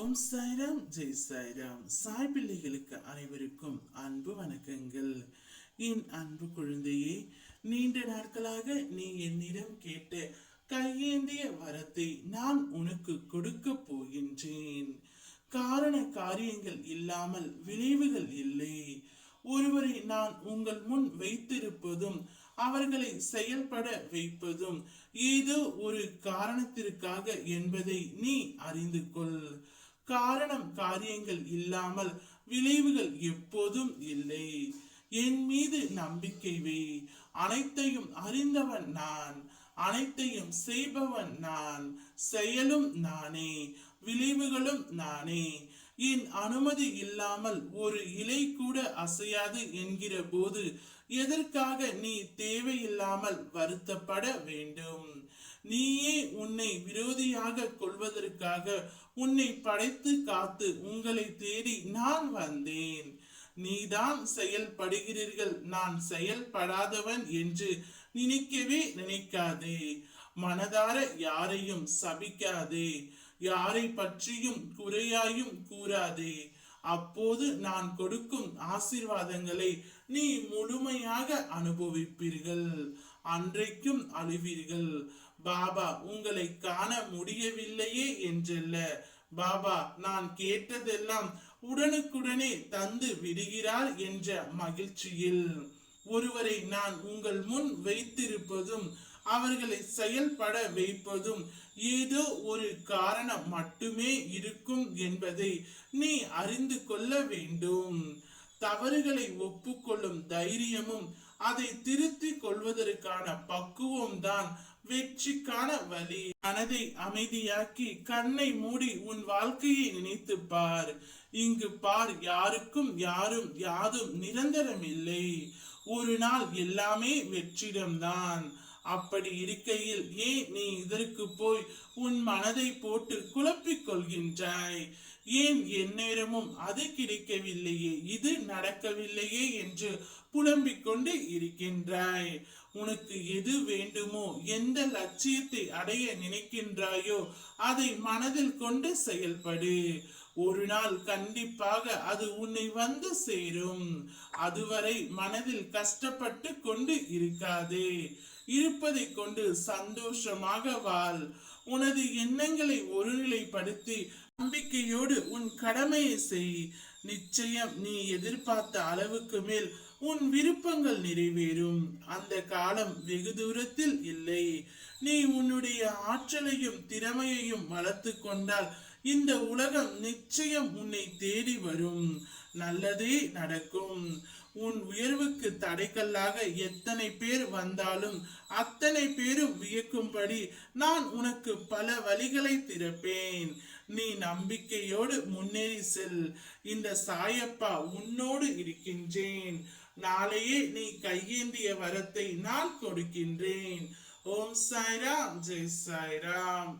ஓம் சாய்ராம் ஜெய் சாய்ராம். சாய் பிள்ளைகளுக்கு அனைவருக்கும் அன்பு வணக்கங்கள். என் அன்பு குழந்தையே, நீண்ட நாட்களாக நீ என்னிடம் கேட்ட கையேந்திய வரத்தை நான் உனக்கு கொடுக்க போகின்றேன். காரண காரியங்கள் இல்லாமல் விளைவுகள் இல்லை. ஒருவரை நான் உங்கள் முன் வைத்திருப்பதும் அவர்களை செயல்பட வைப்பதும் ஏதோ ஒரு காரணத்திற்காக என்பதை நீ அறிந்து கொள். காரணம் காரியங்கள் இல்லாமல் விளைவுகள் எப்போதும் இல்லை. என் மீது நம்பிக்கை வை. அனைத்தையும் அறிந்தவன் நான், அனைத்தையும் செய்பவன் நான், செயலும் நானே, விளைவுகளும் நானே. என் அனுமதி இல்லாமல் ஒரு இலை கூட அசையாது என்கிற போது எதற்காக நீ தேவையில்லாமல் வருத்தப்பட வேண்டும்? நீயே உன்னை விரோதியாக கொள்வதற்காக உன்னை படைத்து காத்து உங்களை தேடி நான் வந்தேன். நீதான் செயல்படுகிறீர்கள், நான் செயல்படாதவன் என்று நினைக்கவே நினைக்காதே. மனதார யாரையும் சபிக்காதே, யாரை பற்றியும் குறையாயும் கூறாதே. அப்போது நான் கொடுக்கும் ஆசீர்வாதங்களை நீ முழுமையாக அனுபவிப்பீர்கள். அன்றைக்கும் அழுவீர்கள், பாபா உங்களை காண முடியவில்லையே என்றல்ல, பாபா நான் கேட்டதெல்லாம் உடனுக்குடனே தந்து விடுகிறார் என்ற மகிழ்ச்சியில். ஒருவரை நான் உங்கள் முன் வைத்திருப்பதும் அவர்களை செயல்பட வைப்பதும் ஏதோ ஒரு காரணம் மட்டுமே இருக்கும் என்பதை நீ அறிந்து கொள்ள வேண்டும். தவறுகளை ஒப்புக்கொள்ளும் தைரியமும் அதை திருத்திக் கொள்வதற்கான பக்குவம் தான் வெற்றிக்கான வழி. மனதை அமைதியாக்கி கண்ணை மூடி உன் வாழ்க்கையை நினைத்து பார். இங்கு பார், யாருக்கும் யாரும் யாதும் நிரந்தரம் இல்லை. ஒரு நாள் எல்லாமே வெற்றிடம்தான். அப்படி இருக்கையில் ஏன் நீ இதற்கு போய் உன் மனதை போட்டு குழப்பிக் கொள்கின்றாய்? ஏன் எந்நேரமும் அது கிடைக்கவில்லையே, இது நடக்கவில்லையே என்று புலம்பிக் கொண்டு இருக்கின்றாய்? உனக்கு எது வேண்டுமோ, எந்த லட்சியத்தை அடைய நினைக்கின்றாயோ அதை மனதில் கொண்டு செயல்படு. ஒரு நாள் கண்டிப்பாக அது உன்னை வந்து சேரும். அதுவரை மனதில் கஷ்டப்பட்டு கொண்டு இருக்காதே. இருப்பதை கொண்டு சந்தோஷமாக வாழ். உனது எண்ணங்களை ஒருநிலைப்படுத்தி நம்பிக்கையோடு உன் கடமையை செய். நிச்சயம் நீ எதிர்பார்த்த அளவுக்கு மேல் உன் விருப்பங்கள் நிறைவேறும். அந்த காலம் வெகு தூரத்தில் இல்லை. நீ உன்னுடைய ஆற்றலையும் திறமையையும் வளர்த்து கொண்டால் இந்த உலகம் நிச்சயம் உன்னை தேடி வரும். நல்லதே நடக்கும். உன் உயர்வுக்கு தடைக்கல்லாக எத்தனை பேர் வந்தாலும் அத்தனை பேரும் வியக்கும்படி நான் உனக்கு பல வழிகளை திறப்பேன். நீ நம்பிக்கையோடு முன்னேறி செல். இந்த சாயப்பா உன்னோடு இருக்கின்றேன். நாளையே நீ கையேந்திய வரத்தை நான் கொடுக்கின்றேன். ஓம் சாய்ராம் ஜெய் சாய்ராம்.